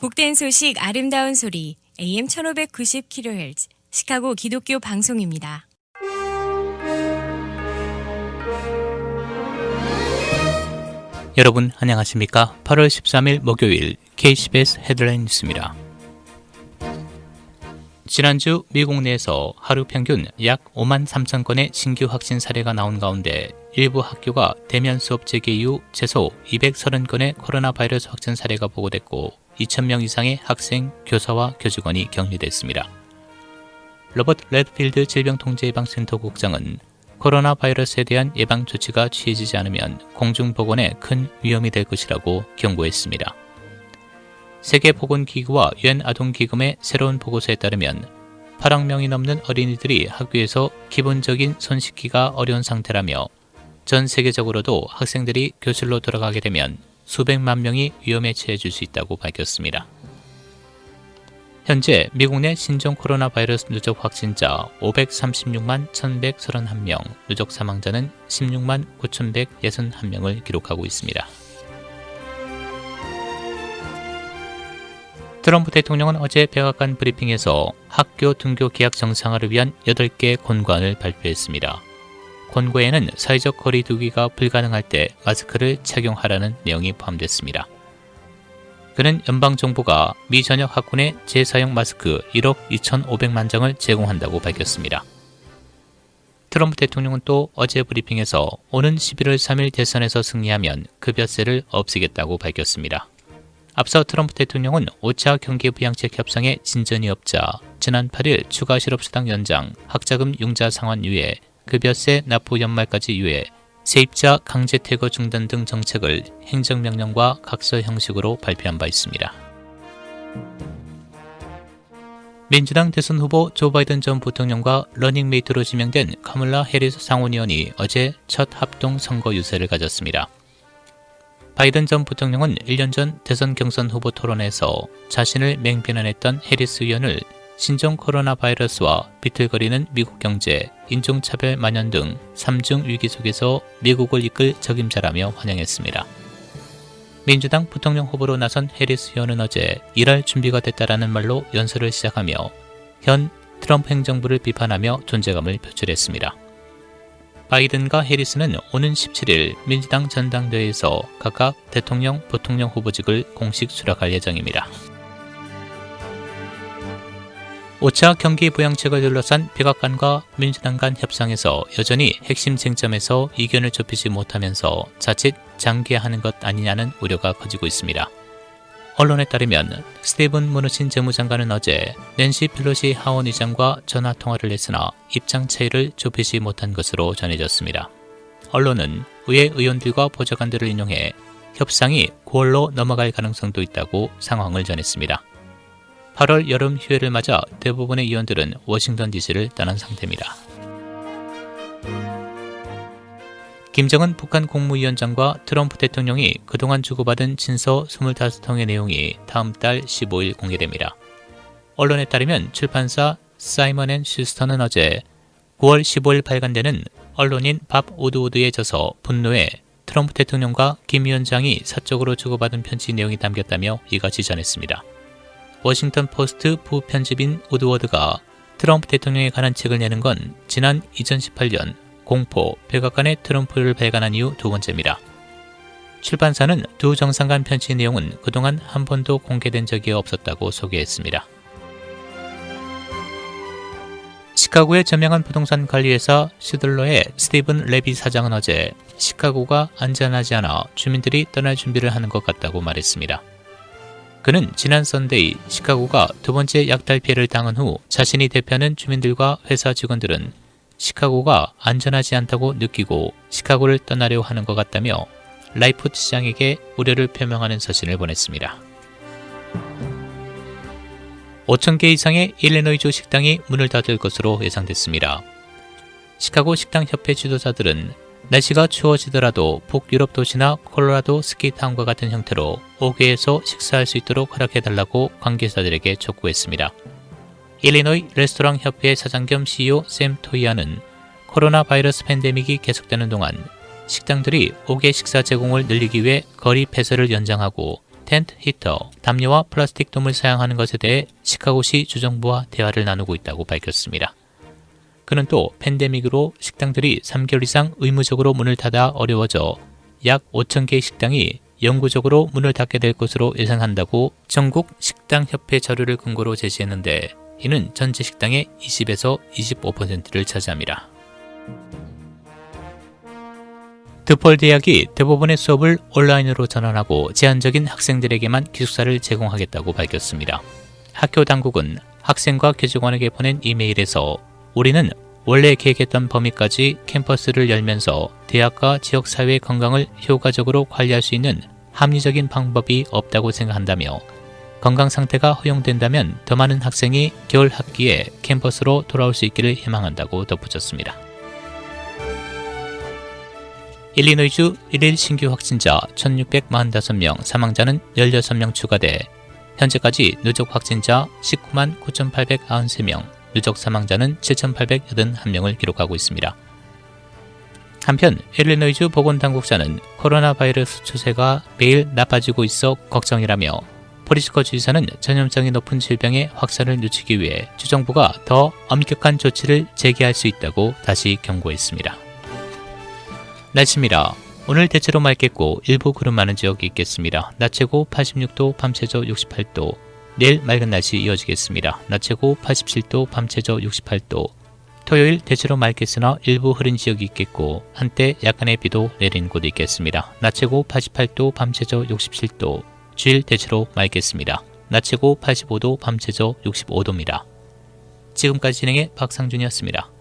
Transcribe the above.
복된 소식 아름다운 소리 AM 1590kHz 시카고 기독교 방송입니다. 여러분 안녕하십니까? 8월 13일 목요일 KCBS 헤드라인 뉴스입니다. 지난주 미국 내에서 하루 평균 약 5만 3천 건의 신규 확진 사례가 나온 가운데 일부 학교가 대면 수업 재개 이후 최소 230건의 코로나 바이러스 확진 사례가 보고됐고 2,000명 이상의 학생, 교사와 교직원이 격리됐습니다. 로버트 레드필드 질병통제예방센터 국장은 코로나 바이러스에 대한 예방 조치가 취해지지 않으면 공중보건에 큰 위험이 될 것이라고 경고했습니다. 세계보건기구와 유엔 아동기금의 새로운 보고서에 따르면 8억 명이 넘는 어린이들이 학교에서 기본적인 손 씻기가 어려운 상태라며 전 세계적으로도 학생들이 교실로 돌아가게 되면 수백만 명이 위험에 처해질 수 있다고 밝혔습니다. 현재 미국 내 신종 코로나 바이러스 누적 확진자 536만 1,131명, 누적 사망자는 16만 9,161명을 기록하고 있습니다. 트럼프 대통령은 어제 백악관 브리핑에서 학교 등교 개학 정상화를 위한 8개 권고안을 발표했습니다. 권고에는 사회적 거리 두기가 불가능할 때 마스크를 착용하라는 내용이 포함됐습니다. 그는 연방정부가 미 전역 학군에 재사용 마스크 1억 2,500만 장을 제공한다고 밝혔습니다. 트럼프 대통령은 또 어제 브리핑에서 오는 11월 3일 대선에서 승리하면 급여세를 없애겠다고 밝혔습니다. 앞서 트럼프 대통령은 5차 경기부양책 협상에 진전이 없자 지난 8일 추가 실업수당 연장, 학자금 융자 상환 유예, 급여세 납부 연말까지 유예, 세입자 강제 퇴거 중단 등 정책을 행정명령과 각서 형식으로 발표한 바 있습니다. 민주당 대선 후보 조 바이든 전 부통령과 러닝메이트로 지명된 카멀라 해리스 상원의원이 어제 첫 합동 선거 유세를 가졌습니다. 바이든 전 부통령은 1년 전 대선 경선 후보 토론에서 자신을 맹비난했던 해리스 의원을 신종 코로나 바이러스와 비틀거리는 미국 경제, 인종차별 만연 등 3중 위기 속에서 미국을 이끌 적임자라며 환영했습니다. 민주당 부통령 후보로 나선 해리스 의원은 어제 일할 준비가 됐다라는 말로 연설을 시작하며 현 트럼프 행정부를 비판하며 존재감을 표출했습니다. 바이든과 해리스는 오는 17일 민주당 전당대회에서 각각 대통령, 부통령 후보직을 공식 수락할 예정입니다. 5차 경기부양책을 둘러싼 백악관과 민주당 간 협상에서 여전히 핵심 쟁점에서 이견을 좁히지 못하면서 자칫 장기화하는 것 아니냐는 우려가 커지고 있습니다. 언론에 따르면 스티븐 무누친 재무장관은 어제 낸시 펠로시 하원 의장과 전화통화를 했으나 입장 차이를 좁히지 못한 것으로 전해졌습니다. 언론은 의회 의원들과 보좌관들을 인용해 협상이 9월로 넘어갈 가능성도 있다고 상황을 전했습니다. 8월 여름 휴회를 맞아 대부분의 의원들은 워싱턴 DC를 떠난 상태입니다. 김정은 북한 국무위원장과 트럼프 대통령이 그동안 주고받은 친서 25통의 내용이 다음 달 15일 공개됩니다. 언론에 따르면 출판사 사이먼 앤 슈스터는 어제 9월 15일 발간되는 언론인 밥 우드우드의 저서 분노에 트럼프 대통령과 김 위원장이 사적으로 주고받은 편지 내용이 담겼다며 이같이 전했습니다. 워싱턴 포스트 부편집인 우드워드가 트럼프 대통령에 관한 책을 내는 건 지난 2018년 공포, 백악관의 트럼프를 발간한 이후 두 번째입니다. 출판사는 두 정상 간 편지 내용은 그동안 한 번도 공개된 적이 없었다고 소개했습니다. 시카고의 저명한 부동산 관리회사 슈들러의 스티븐 레비 사장은 어제 시카고가 안전하지 않아 주민들이 떠날 준비를 하는 것 같다고 말했습니다. 그는 지난 선데이 시카고가 두 번째 약탈 피해를 당한 후 자신이 대표하는 주민들과 회사 직원들은 시카고가 안전하지 않다고 느끼고 시카고를 떠나려 하는 것 같다며 라이프트 시장에게 우려를 표명하는 서신을 보냈습니다. 5,000개 이상의 일리노이주 식당이 문을 닫을 것으로 예상됐습니다. 시카고 식당협회 지도자들은 날씨가 추워지더라도 북유럽 도시나 콜로라도 스키타운과 같은 형태로 5개에서 식사할 수 있도록 허락해달라고 관계자들에게 촉구했습니다. 일리노이 레스토랑 협회의 사장 겸 CEO 샘 토이아는 코로나 바이러스 팬데믹이 계속되는 동안 식당들이 5개 식사 제공을 늘리기 위해 거리 폐쇄를 연장하고 텐트 히터, 담요와 플라스틱 돔을 사용하는 것에 대해 시카고시 주정부와 대화를 나누고 있다고 밝혔습니다. 그는 또 팬데믹으로 식당들이 3개월 이상 의무적으로 문을 닫아 어려워져 약 5,000개의 식당이 영구적으로 문을 닫게 될 것으로 예상한다고 전국 식당협회 자료를 근거로 제시했는데 이는 전체 식당의 20에서 25%를 차지합니다. 드폴 대학이 대부분의 수업을 온라인으로 전환하고 제한적인 학생들에게만 기숙사를 제공하겠다고 밝혔습니다. 학교 당국은 학생과 교직원에게 보낸 이메일에서 우리는 원래 계획했던 범위까지 캠퍼스를 열면서 대학과 지역사회의 건강을 효과적으로 관리할 수 있는 합리적인 방법이 없다고 생각한다며 건강 상태가 허용된다면 더 많은 학생이 겨울 학기에 캠퍼스로 돌아올 수 있기를 희망한다고 덧붙였습니다. 일리노이주 1일 신규 확진자 1,645명, 사망자는 16명 추가돼 현재까지 누적 확진자 19만 9,893명, 누적 사망자는 7,881명을 기록하고 있습니다. 한편 일리노이주 보건당국자는 코로나 바이러스 추세가 매일 나빠지고 있어 걱정이라며 포리스코 주지사는 전염성이 높은 질병의 확산을 늦추기 위해 주정부가 더 엄격한 조치를 제기할 수 있다고 다시 경고했습니다. 날씨입니다. 오늘 대체로 맑겠고 일부 구름 많은 지역이 있겠습니다. 낮 최고 86도, 밤 최저 68도. 내일 맑은 날씨 이어지겠습니다. 낮 최고 87도, 밤 최저 68도. 토요일 대체로 맑겠으나 일부 흐린 지역이 있겠고 한때 약간의 비도 내린 곳이 있겠습니다. 낮 최고 88도, 밤 최저 67도. 주일 대체로 맑겠습니다. 낮 최고 85도, 밤 최저 65도입니다. 지금까지 진행의 박상준이었습니다.